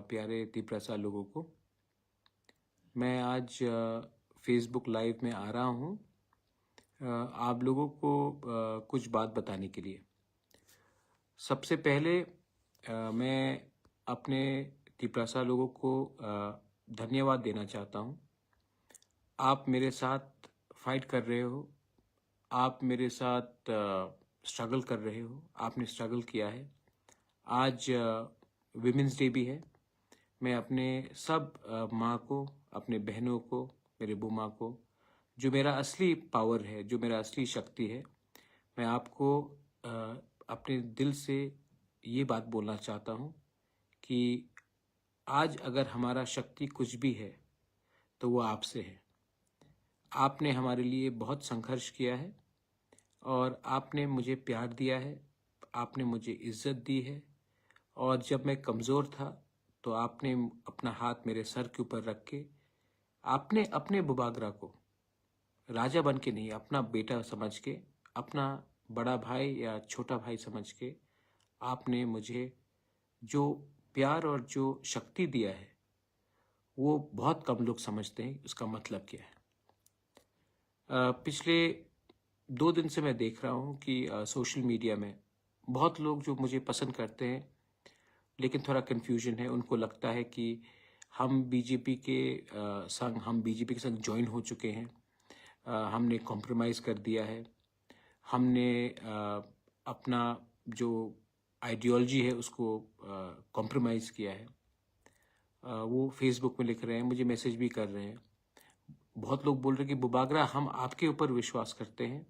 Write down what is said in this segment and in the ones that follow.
प्यारे तिपरासा लोगों को। मैं आज फेसबुक लाइव में आ रहा हूँ आप लोगों को कुछ बात बताने के लिए। सबसे पहले मैं अपने तिपरासा लोगों को धन्यवाद देना चाहता हूँ। आप मेरे साथ फाइट कर रहे हो, आप मेरे साथ स्ट्रगल कर रहे हो, आपने स्ट्रगल किया है। आज विमेंस डे भी है। मैं अपने सब माँ को, अपने बहनों को, मेरे बुआ को, जो मेरा असली पावर है, जो मेरा असली शक्ति है, मैं आपको अपने दिल से ये बात बोलना चाहता हूँ कि आज अगर हमारा शक्ति कुछ भी है तो वो आपसे है। आपने हमारे लिए बहुत संघर्ष किया है और आपने मुझे प्यार दिया है, आपने मुझे इज्जत दी है। और जब मैं कमज़ोर था तो आपने अपना हाथ मेरे सर के ऊपर रख के, आपने अपने बुबागरा को राजा बन के नहीं, अपना बेटा समझ के, अपना बड़ा भाई या छोटा भाई समझ के, आपने मुझे जो प्यार और जो शक्ति दिया है वो बहुत कम लोग समझते हैं उसका मतलब क्या है। पिछले 2 दिन से मैं देख रहा हूँ कि सोशल मीडिया में बहुत लोग जो मुझे पसंद करते हैं, लेकिन थोड़ा कन्फ्यूजन है। उनको लगता है कि हम बीजेपी के संग ज्वाइन हो चुके हैं, हमने कॉम्प्रोमाइज़ कर दिया है, हमने अपना जो आइडियोलॉजी है उसको कॉम्प्रोमाइज़ किया है। वो फेसबुक में लिख रहे हैं, मुझे मैसेज भी कर रहे हैं। बहुत लोग बोल रहे हैं कि बुबागरा हम आपके ऊपर विश्वास करते हैं,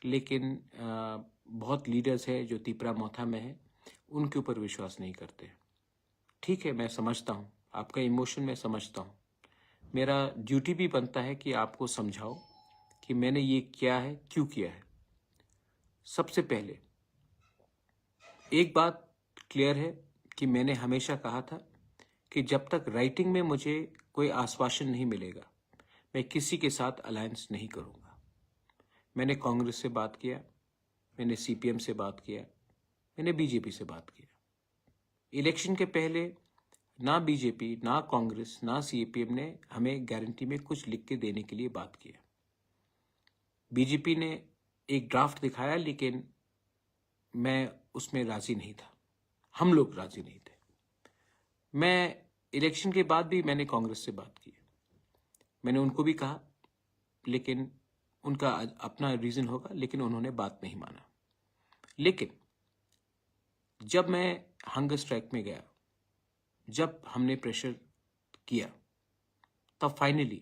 लेकिन बहुत लीडर्स हैं जो तिपरा मोथा में हैं, उनके ऊपर विश्वास नहीं करते। ठीक है, मैं समझता हूँ आपका इमोशन, मैं समझता हूँ। मेरा ड्यूटी भी बनता है कि आपको समझाओ कि मैंने ये किया है, क्यों किया है। सबसे पहले एक बात क्लियर है कि मैंने हमेशा कहा था कि जब तक राइटिंग में मुझे कोई आश्वासन नहीं मिलेगा, मैं किसी के साथ अलायंस नहीं करूँगा। मैंने कांग्रेस से बात किया, मैंने सीपीएम से बात किया, मैंने बीजेपी से बात किया। इलेक्शन के पहले ना बीजेपी, ना कांग्रेस, ना सीपीएम ने हमें गारंटी में कुछ लिख के देने के लिए बात किया। बीजेपी ने एक ड्राफ्ट दिखाया, लेकिन मैं उसमें राजी नहीं था, हम लोग राजी नहीं थे। मैं इलेक्शन के बाद भी मैंने कांग्रेस से बात की, मैंने उनको भी कहा, लेकिन उनका अपना रीज़न होगा, लेकिन उन्होंने बात नहीं माना। लेकिन जब मैं हंगर स्ट्राइक में गया, जब हमने प्रेशर किया, तब फाइनली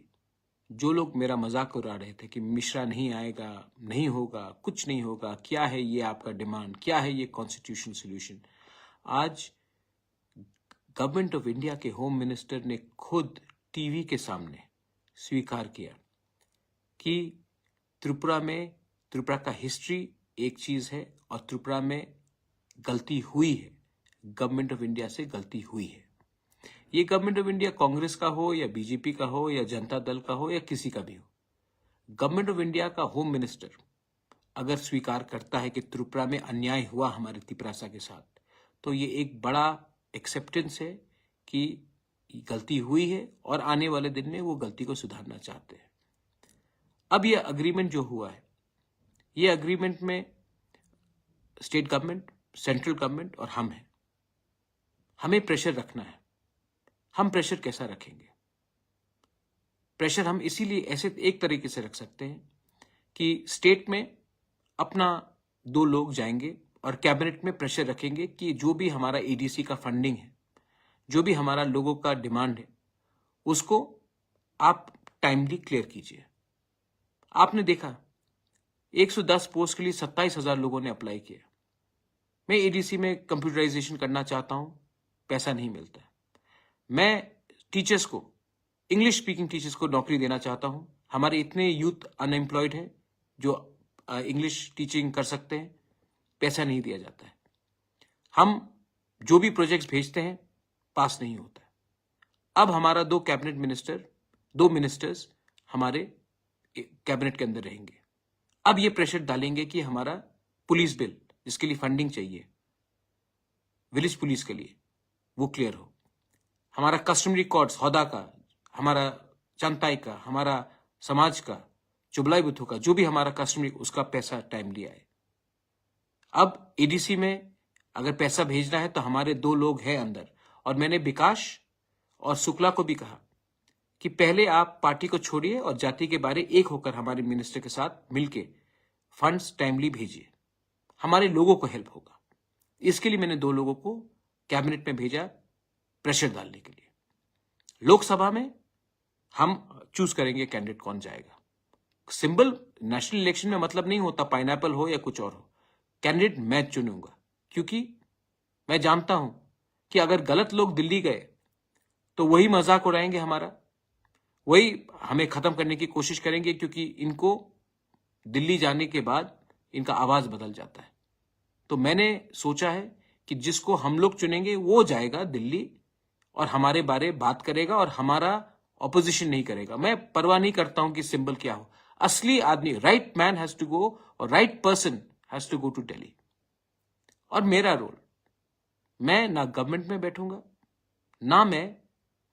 जो लोग मेरा मजाक उड़ा रहे थे कि मिश्रा नहीं आएगा, नहीं होगा, कुछ नहीं होगा, क्या है ये आपका डिमांड, क्या है ये कॉन्स्टिट्यूशन सोल्यूशन, आज गवर्नमेंट ऑफ इंडिया के होम मिनिस्टर ने खुद टीवी के सामने स्वीकार किया कि त्रिपुरा का हिस्ट्री एक चीज है और त्रिपुरा में गलती हुई है, गवर्नमेंट ऑफ इंडिया से गलती हुई है। ये गवर्नमेंट ऑफ इंडिया कांग्रेस का हो या बीजेपी का हो या जनता दल का हो या किसी का भी हो, गवर्नमेंट ऑफ इंडिया का होम मिनिस्टर अगर स्वीकार करता है कि त्रिपुरा में अन्याय हुआ हमारे तिपरासा के साथ, तो ये एक बड़ा एक्सेप्टेंस है कि गलती हुई है और आने वाले दिन में वो गलती को सुधारना चाहते हैं। अब ये अग्रीमेंट जो हुआ है, ये अग्रीमेंट में स्टेट गवर्नमेंट, सेंट्रल गवर्नमेंट और हम हैं। हमें प्रेशर रखना है। हम प्रेशर कैसा रखेंगे? प्रेशर हम इसीलिए ऐसे एक तरीके से रख सकते हैं कि स्टेट में अपना 2 लोग जाएंगे और कैबिनेट में प्रेशर रखेंगे कि जो भी हमारा एडीसी का फंडिंग है, जो भी हमारा लोगों का डिमांड है, उसको आप टाइमली क्लियर कीजिए। आपने देखा 110 पोस्ट के लिए 27,000 लोगों ने अप्लाई किया। मैं एडीसी में कंप्यूटराइजेशन करना चाहता हूं, पैसा नहीं मिलता है। मैं टीचर्स को, इंग्लिश स्पीकिंग टीचर्स को नौकरी देना चाहता हूं। हमारे इतने यूथ अनएम्प्लॉयड हैं जो इंग्लिश टीचिंग कर सकते हैं, पैसा नहीं दिया जाता है। हम जो भी प्रोजेक्ट्स भेजते हैं पास नहीं होता है। अब हमारा 2 मिनिस्टर्स हमारे कैबिनेट के अंदर रहेंगे। अब ये प्रेशर डालेंगे कि हमारा पुलिस बिल, जिसके लिए फंडिंग चाहिए विलेज पुलिस के लिए, वो क्लियर हो। हमारा कस्टमरी कॉर्ड्स, हौदा का, हमारा चंताई का, हमारा समाज का, चुबलाई बुथू का, जो भी हमारा कस्टमरी, उसका पैसा टाइमली आए। अब एडीसी में अगर पैसा भेजना है तो हमारे 2 लोग हैं अंदर, और मैंने विकास और शुक्ला को भी कहा कि पहले आप पार्टी को छोड़िए और जाति के बारे एक होकर हमारे मिनिस्टर के साथ मिलके फंड्स टाइमली भेजिए, हमारे लोगों को हेल्प होगा। इसके लिए मैंने 2 लोगों को कैबिनेट में भेजा प्रेशर डालने के लिए। लोकसभा में हम चूज करेंगे कैंडिडेट कौन जाएगा। सिंबल नेशनल इलेक्शन में मतलब नहीं होता पाइनएप्पल हो या कुछ और हो, कैंडिडेट मैं चुनूंगा, क्योंकि मैं जानता हूं कि अगर गलत लोग दिल्ली गए तो वही मजाक उड़ाएंगे हमारा, वही हमें खत्म करने की कोशिश करेंगे, क्योंकि इनको दिल्ली जाने के बाद इनका आवाज बदल जाता है। तो मैंने सोचा है कि जिसको हम लोग चुनेंगे वो जाएगा दिल्ली और हमारे बारे बात करेगा और हमारा ऑपोजिशन नहीं करेगा। मैं परवाह नहीं करता हूं कि सिंबल क्या हो, असली आदमी, right man has to go और right person has to go to Delhi. और मेरा रोल, मैं ना गवर्नमेंट में बैठूंगा, ना मैं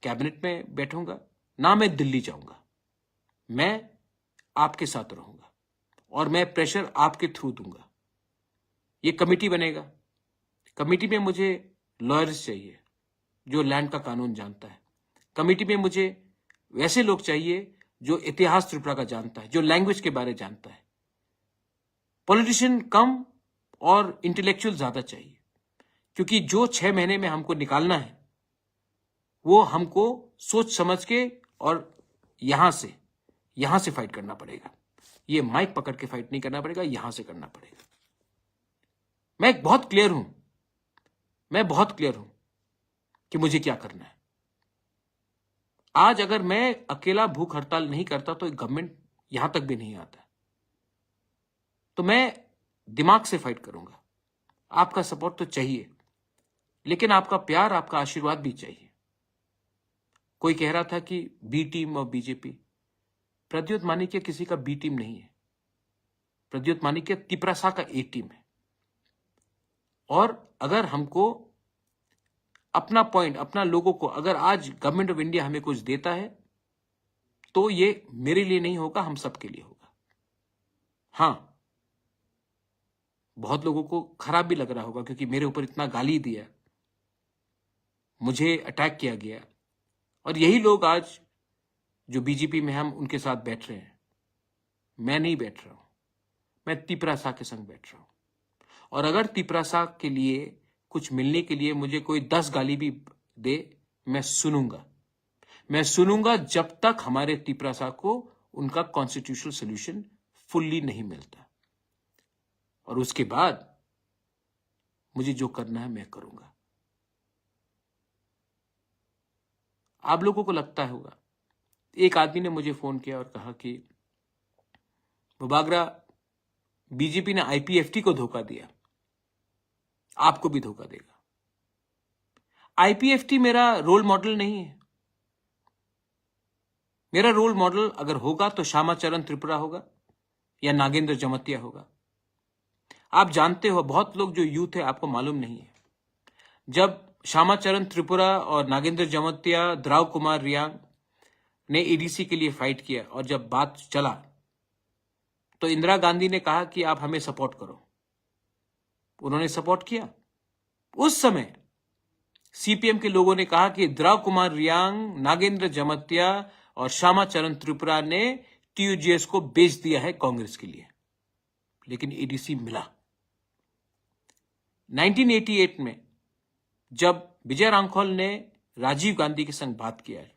कैबिनेट में बैठूंगा, ना मैं दिल्ली जाऊंगा। मैं आपके साथ रहूंगा और मैं प्रेशर आपके थ्रू दूंगा। ये कमेटी बनेगा, कमेटी में मुझे लॉयर्स चाहिए जो लैंड का कानून जानता है। कमेटी में मुझे वैसे लोग चाहिए जो इतिहास त्रिपुरा का जानता है, जो लैंग्वेज के बारे जानता है। पॉलिटिशियन कम और इंटेलेक्चुअल ज्यादा चाहिए, क्योंकि जो 6 महीने में हमको निकालना है वो हमको सोच समझ के और यहां से फाइट करना पड़ेगा। ये माइक पकड़ के फाइट नहीं करना पड़ेगा, यहां से करना पड़ेगा। मैं बहुत क्लियर हूं कि मुझे क्या करना है। आज अगर मैं अकेला भूख हड़ताल नहीं करता तो गवर्नमेंट यहां तक भी नहीं आता। तो मैं दिमाग से फाइट करूंगा। आपका सपोर्ट तो चाहिए, लेकिन आपका प्यार, आपका आशीर्वाद भी चाहिए। कोई कह रहा था कि बी टीम और बीजेपी, प्रद्योत मानिक्य किसी का बी टीम नहीं है। प्रद्योत मानिक्य तिपरासा का ए टीम है। और अगर हमको अपना पॉइंट, अपना लोगों को, अगर आज गवर्नमेंट ऑफ इंडिया हमें कुछ देता है तो ये मेरे लिए नहीं होगा, हम सबके लिए होगा। हां, बहुत लोगों को खराब भी लग रहा होगा क्योंकि मेरे ऊपर इतना गाली दिया, मुझे अटैक किया गया, और यही लोग आज जो बीजेपी में हम उनके साथ बैठ रहे हैं। मैं नहीं बैठ रहा हूं, मैं तिपरासा के संग बैठ रहा हूं। और अगर तिपरासा के लिए कुछ मिलने के लिए मुझे कोई 10 गाली भी दे, मैं सुनूंगा जब तक हमारे तिपरासा को उनका कॉन्स्टिट्यूशनल सोल्यूशन फुल्ली नहीं मिलता। और उसके बाद मुझे जो करना है मैं करूंगा। आप लोगों को लगता होगा, एक आदमी ने मुझे फोन किया और कहा कि मुबागरा, बीजेपी ने आईपीएफटी को धोखा दिया, आपको भी धोखा देगा। आईपीएफटी मेरा रोल मॉडल नहीं है। मेरा रोल मॉडल अगर होगा तो श्यामाचरण त्रिपुरा होगा या नागेंद्र जमतिया होगा। आप जानते हो, बहुत लोग जो यूथ है आपको मालूम नहीं है, जब श्यामाचरण त्रिपुरा और नागेंद्र जमतिया, द्राव कुमार रियांग ने एडीसी के लिए फाइट किया और जब बात चला तो इंदिरा गांधी ने कहा कि आप हमें सपोर्ट करो। उन्होंने सपोर्ट किया। उस समय सीपीएम के लोगों ने कहा कि द्राव कुमार रियांग, नागेंद्र जमतिया और श्यामाचरण त्रिपुरा ने टीयूजीएस को बेच दिया है कांग्रेस के लिए, लेकिन एडीसी मिला। 1988 में जब विजय रांखोल ने राजीव गांधी के संग बात किया है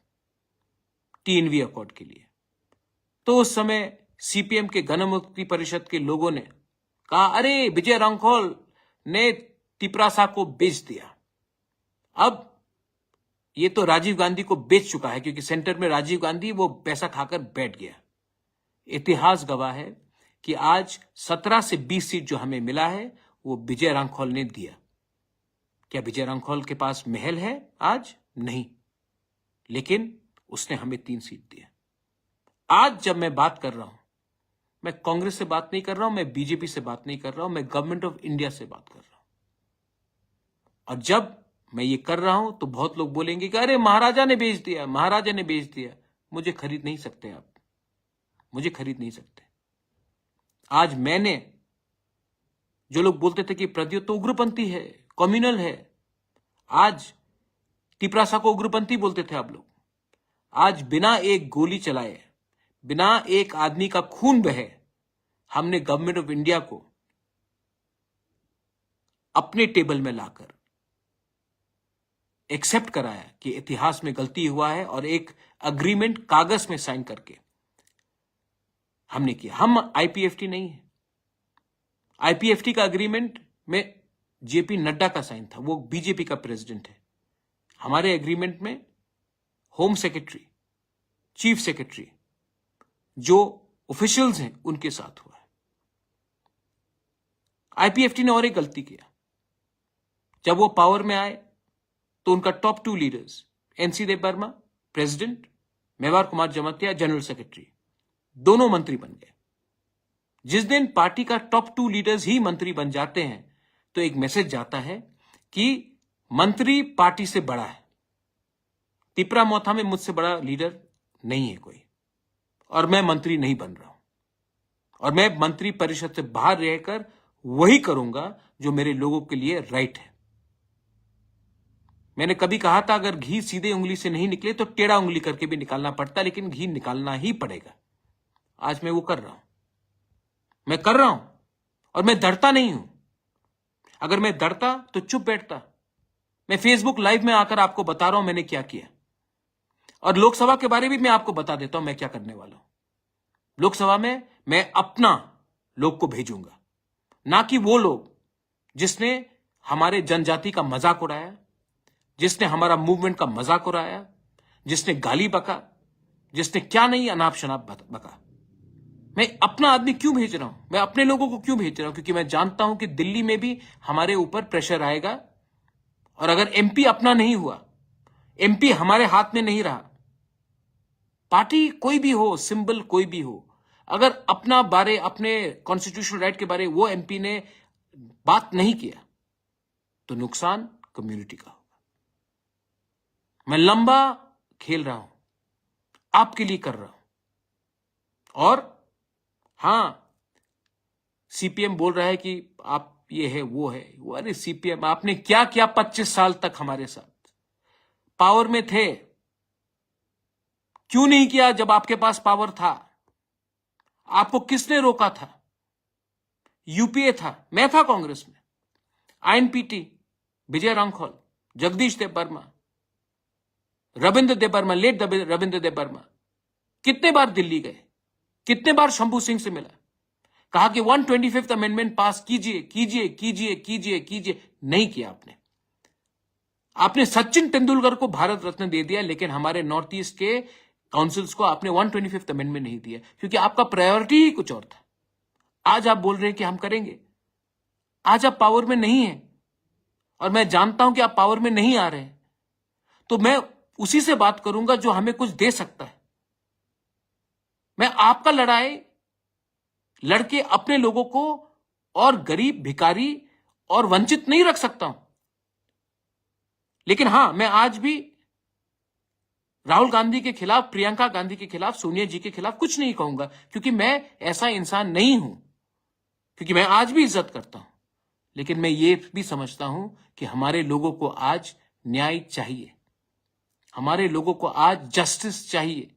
टीएनवी अकॉर्ड के लिए, तो उस समय सीपीएम के गणमुक्ति परिषद के लोगों ने कहा, अरे विजय रांखोल ने तिपरासा को बेच दिया। अब ये तो राजीव गांधी को बेच चुका है, क्योंकि सेंटर में राजीव गांधी वो पैसा खाकर बैठ गया। इतिहास गवाह है कि आज 17 से 20 सीट जो हमें मिला है वो विजय रांखोल ने दिया। क्या विजय रांखोल के पास महल है आज? नहीं, लेकिन उसने हमें 3 सीट दिया। आज जब मैं बात कर रहा हूं, मैं कांग्रेस से बात नहीं कर रहा हूं, मैं बीजेपी से बात नहीं कर रहा हूं, मैं गवर्नमेंट ऑफ इंडिया से बात कर रहा हूं। और जब मैं ये कर रहा हूं तो बहुत लोग बोलेंगे कि अरे महाराजा ने बेच दिया, महाराजा ने बेच दिया। मुझे खरीद नहीं सकते आप, मुझे खरीद नहीं सकते। आज मैंने, जो लोग बोलते थे कि प्रद्योत तो उग्रपंथी है, कम्युनल है, आज तिपरासा को उग्रपंथी बोलते थे आप लोग। आज बिना एक गोली चलाए, बिना एक आदमी का खून बहे, हमने गवर्नमेंट ऑफ इंडिया को अपने टेबल में लाकर एक्सेप्ट कराया कि इतिहास में गलती हुआ है, और एक अग्रीमेंट कागज में साइन करके हमने किया। हम आईपीएफटी नहीं है। आईपीएफटी का अग्रीमेंट में जेपी नड्डा का साइन था, वो बीजेपी का प्रेसिडेंट है। हमारे एग्रीमेंट में होम सेक्रेटरी, चीफ सेक्रेटरी, जो ऑफिशियल्स हैं, उनके साथ हुआ है। आईपीएफटी ने और एक गलती किया। जब वो पावर में आए तो उनका top 2 leaders, NC Dev Varma president, Mewar Kumar Jamatia general secretary, दोनों मंत्री बन गए। जिस दिन पार्टी का टॉप 2 लीडर्स ही मंत्री बन जाते हैं तो एक मैसेज जाता है कि मंत्री पार्टी से बड़ा है। तिपरा मोथा में मुझसे बड़ा लीडर नहीं है कोई, और मैं मंत्री नहीं बन रहा हूं, और मैं मंत्री परिषद से बाहर रहकर वही करूंगा जो मेरे लोगों के लिए राइट है। मैंने कभी कहा था अगर घी सीधे उंगली से नहीं निकले तो टेढ़ा उंगली करके भी निकालना पड़ता, लेकिन घी निकालना ही पड़ेगा। आज मैं वो कर रहा हूं, मैं कर रहा हूं, और मैं डरता नहीं हूं। अगर मैं डरता तो चुप बैठता। मैं फेसबुक लाइव में आकर आपको बता रहा हूं मैंने क्या किया, और लोकसभा के बारे में मैं आपको बता देता हूं मैं क्या करने वाला हूं। लोकसभा में मैं अपना लोग को भेजूंगा, ना कि वो लोग जिसने हमारे जनजाति का मजाक उड़ाया, जिसने हमारा मूवमेंट का मजाक उड़ाया, जिसने गाली बका, जिसने क्या नहीं अनाप शनाप बका। मैं अपना आदमी क्यों भेज रहा हूं, मैं अपने लोगों को क्यों भेज रहा हूं? क्योंकि मैं जानता हूं कि दिल्ली में भी हमारे ऊपर प्रेशर आएगा, और अगर एमपी अपना नहीं हुआ, एमपी हमारे हाथ में नहीं रहा, पार्टी कोई भी हो, सिंबल कोई भी हो, अगर अपना बारे, अपने कॉन्स्टिट्यूशनल राइट के बारे वो एमपी ने बात नहीं किया तो नुकसान कम्युनिटी का होगा। मैं लंबा खेल रहा हूं, आपके लिए कर रहा हूं। और हां, सीपीएम बोल रहा है कि आप ये है वो है, वो अरे सीपीएम आपने क्या किया 25 साल तक हमारे साथ? पावर में थे, क्यों नहीं किया जब आपके पास पावर था? आपको किसने रोका था? यूपीए था, मैं था कांग्रेस में, आईएनपीटी, विजय रांखौल, जगदीश देव वर्मा, रविंद्र देव वर्मा, लेट रविंद्र देव वर्मा कितने बार दिल्ली गए, कितने बार शंभू सिंह से मिला, कहा कि 125th अमेंडमेंट पास कीजिए कीजिए कीजिए कीजिए कीजिए, नहीं किया आपने। आपने सचिन तेंदुलकर को भारत रत्न दे दिया, लेकिन हमारे नॉर्थ ईस्ट के काउंसिल्स को आपने 125th अमेंडमेंट नहीं दिया, क्योंकि आपका प्रायोरिटी ही कुछ और था। आज आप बोल रहे हैं कि हम करेंगे, आज आप पावर में नहीं है, और मैं जानता हूं कि आप पावर में नहीं आ रहे हैं, तो मैं उसी से बात करूंगा जो हमें कुछ दे सकता है। मैं आपका लड़ाई लड़के अपने लोगों को और गरीब, भिखारी और वंचित नहीं रख सकता हूं, लेकिन हां, मैं आज भी राहुल गांधी के खिलाफ, प्रियंका गांधी के खिलाफ, सोनिया जी के खिलाफ कुछ नहीं कहूंगा, क्योंकि मैं ऐसा इंसान नहीं हूं, क्योंकि मैं आज भी इज्जत करता हूं। लेकिन मैं ये भी समझता हूं कि हमारे लोगों को आज न्याय चाहिए, हमारे लोगों को आज जस्टिस चाहिए,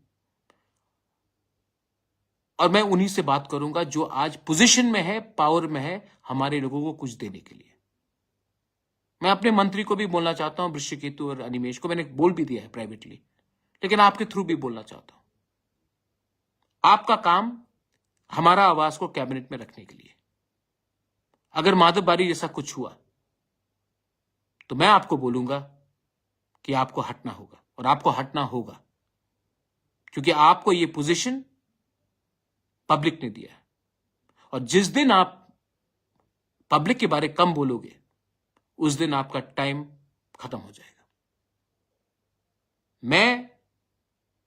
और मैं उन्हीं से बात करूंगा जो आज पोजीशन में है, पावर में है, हमारे लोगों को कुछ देने के लिए। मैं अपने मंत्री को भी बोलना चाहता हूं, वृश्चिकेतु और अनिमेश को मैंने बोल भी दिया है प्राइवेटली, लेकिन आपके थ्रू भी बोलना चाहता हूं। आपका काम हमारा आवाज को कैबिनेट में रखने के लिए। अगर माधव बारी जैसा कुछ हुआ तो मैं आपको बोलूंगा कि आपको हटना होगा, और आपको हटना होगा, क्योंकि आपको यह पोजीशन पब्लिक ने दिया है, और जिस दिन आप पब्लिक के बारे कम बोलोगे उस दिन आपका टाइम खत्म हो जाएगा। मैं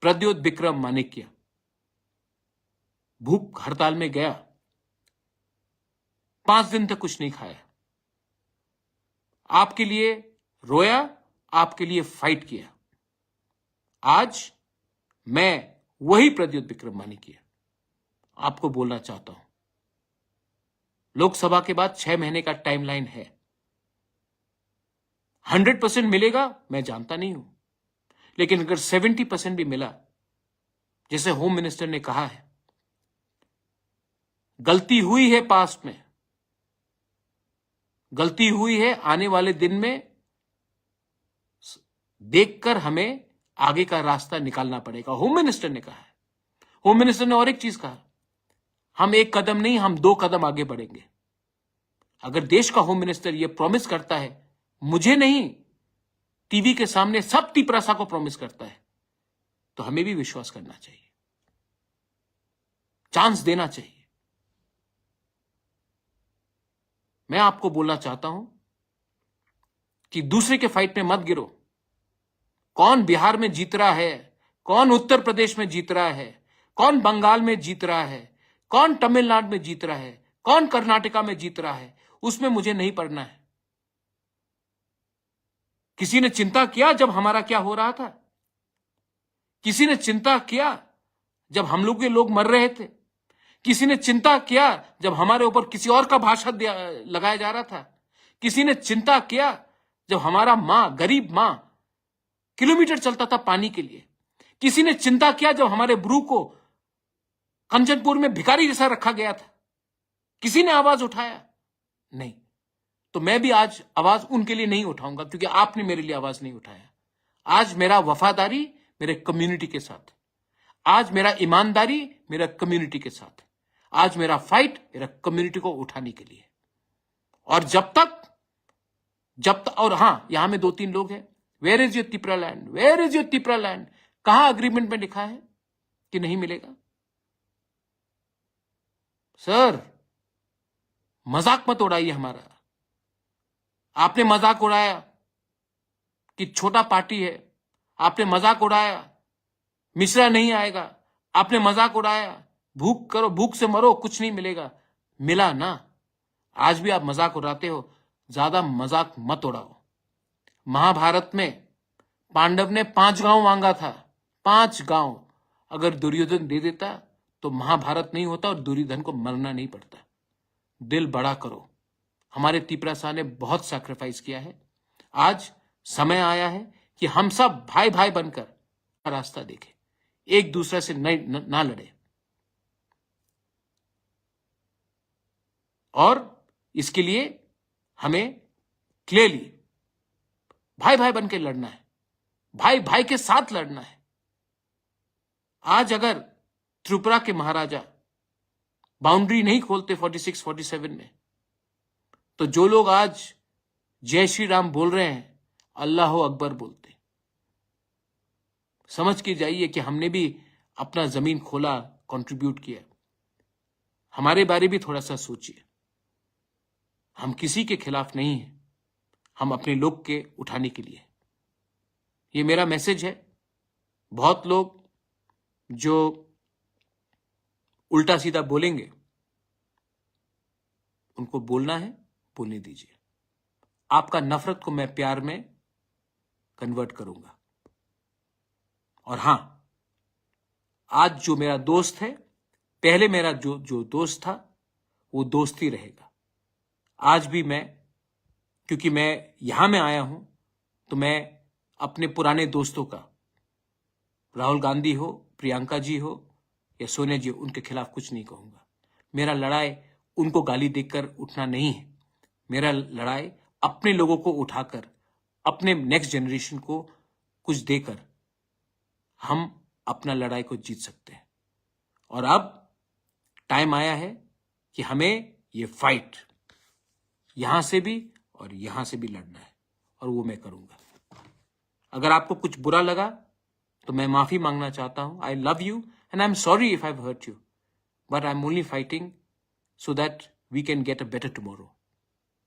प्रद्योत विक्रम मानिक्य भूख हड़ताल में गया, 5 दिन तक कुछ नहीं खाया, आपके लिए रोया, आपके लिए फाइट किया। आज मैं वही प्रद्युत विक्रम मानिक आपको बोलना चाहता हूं, लोकसभा के बाद 6 महीने का टाइमलाइन है। 100% मिलेगा मैं जानता नहीं हूं, लेकिन अगर 70% भी मिला, जैसे होम मिनिस्टर ने कहा है, गलती हुई है पास्ट में, गलती हुई है, आने वाले दिन में देखकर हमें आगे का रास्ता निकालना पड़ेगा, होम मिनिस्टर ने कहा है। होम मिनिस्टर ने और एक चीज कहा, हम एक कदम नहीं, हम 2 कदम आगे बढ़ेंगे। अगर देश का होम मिनिस्टर यह प्रॉमिस करता है, मुझे नहीं, टीवी के सामने सब तिपरासा को प्रॉमिस करता है, तो हमें भी विश्वास करना चाहिए, चांस देना चाहिए। मैं आपको बोलना चाहता हूं कि दूसरे के फाइट में मत गिरो। कौन बिहार में जीत रहा है, कौन उत्तर प्रदेश में जीत रहा है, कौन बंगाल में जीत रहा है, कौन तमिलनाडु में जीत रहा है, कौन कर्नाटका में जीत रहा है, उसमें मुझे नहीं पड़ना है। किसी ने चिंता किया जब हमारा क्या हो रहा था? किसी ने चिंता किया जब हम लोग के लोग मर रहे थे? किसी ने चिंता किया जब हमारे ऊपर किसी और का भाषा लगाया जा रहा था? किसी ने चिंता किया जब हमारा मां, गरीब मां, किलोमीटर चलता था पानी के लिए? किसी ने चिंता किया जब हमारे ब्रू को कंचनपुर में भिखारी जैसा रखा गया था? किसी ने आवाज उठाया? नहीं। तो मैं भी आज आवाज उनके लिए नहीं उठाऊंगा, क्योंकि आपने मेरे लिए आवाज नहीं उठाया। आज मेरा वफादारी मेरे कम्युनिटी के साथ, आज मेरा ईमानदारी मेरा कम्युनिटी के साथ, आज मेरा फाइट मेरा कम्युनिटी को उठाने के लिए। और जब तक और हां, यहां में 2-3 लोग हैं, where is your Tipra land, where is your Tipra land? कहां अग्रीमेंट में लिखा है कि नहीं मिलेगा? सर, मजाक मत उड़ाइए हमारा। आपने मजाक उड़ाया कि छोटा पार्टी है, आपने मजाक उड़ाया मिश्रा नहीं आएगा, आपने मजाक उड़ाया भूख करो, भूख से मरो, कुछ नहीं मिलेगा। मिला ना? आज भी आप मजाक उड़ाते हो, ज्यादा मजाक मत उड़ाओ। महाभारत में पांडव ने 5 गांव मांगा था, 5 गांव। अगर दुर्योधन दे देता तो महाभारत नहीं होता और दुर्योधन को मरना नहीं पड़ता। दिल बड़ा करो। हमारे तिपरासा ने बहुत सैक्रिफाइस किया है। आज समय आया है कि हम सब भाई भाई बनकर रास्ता देखें, एक दूसरे से ना लड़े। और इसके लिए हमें क्लियरली भाई भाई बनकर लड़ना है, भाई भाई के साथ लड़ना है। आज अगर त्रिपुरा के महाराजा बाउंड्री नहीं खोलते 46-47 में, तो जो लोग आज जय श्री राम बोल रहे हैं, अल्लाह अकबर बोलते। समझ के जाइए कि हमने भी अपना जमीन खोला, कंट्रीब्यूट किया। हमारे बारे भी थोड़ा सा सोचिए। हम किसी के खिलाफ नहीं हैं, हम अपने लोग के उठाने के लिए। ये मेरा मैसेज है। बहुत लोग जो उल्टा सीधा बोलेंगे, उनको बोलना है, बोलने दीजिए। आपका नफरत को मैं प्यार में कन्वर्ट करूंगा। और हां, आज जो मेरा दोस्त है, पहले मेरा जो दोस्त था, वो दोस्त ही रहेगा। आज भी मैं, क्योंकि मैं यहां में आया हूं, तो मैं अपने पुराने दोस्तों का, राहुल गांधी हो, प्रियंका जी हो या सोनिया जी, उनके खिलाफ कुछ नहीं कहूंगा। मेरा लड़ाई उनको गाली देकर उठना नहीं है। मेरा लड़ाई अपने लोगों को उठाकर, अपने नेक्स्ट जनरेशन को कुछ देकर हम अपना लड़ाई को जीत सकते हैं। और अब टाइम आया है कि हमें ये फाइट यहां से भी और यहां से भी लड़ना है, और वो मैं करूंगा। अगर आपको कुछ बुरा लगा तो मैं माफी मांगना चाहता हूं। I love you and I am sorry if I have hurt you, but I am only fighting so that we can get a better tomorrow.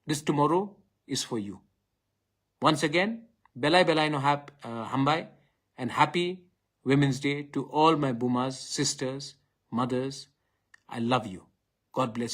This tomorrow is for you. Once again, Belai Belai no Hambai, and happy Women's Day to all my Bumas, sisters, mothers. I love you. God bless you.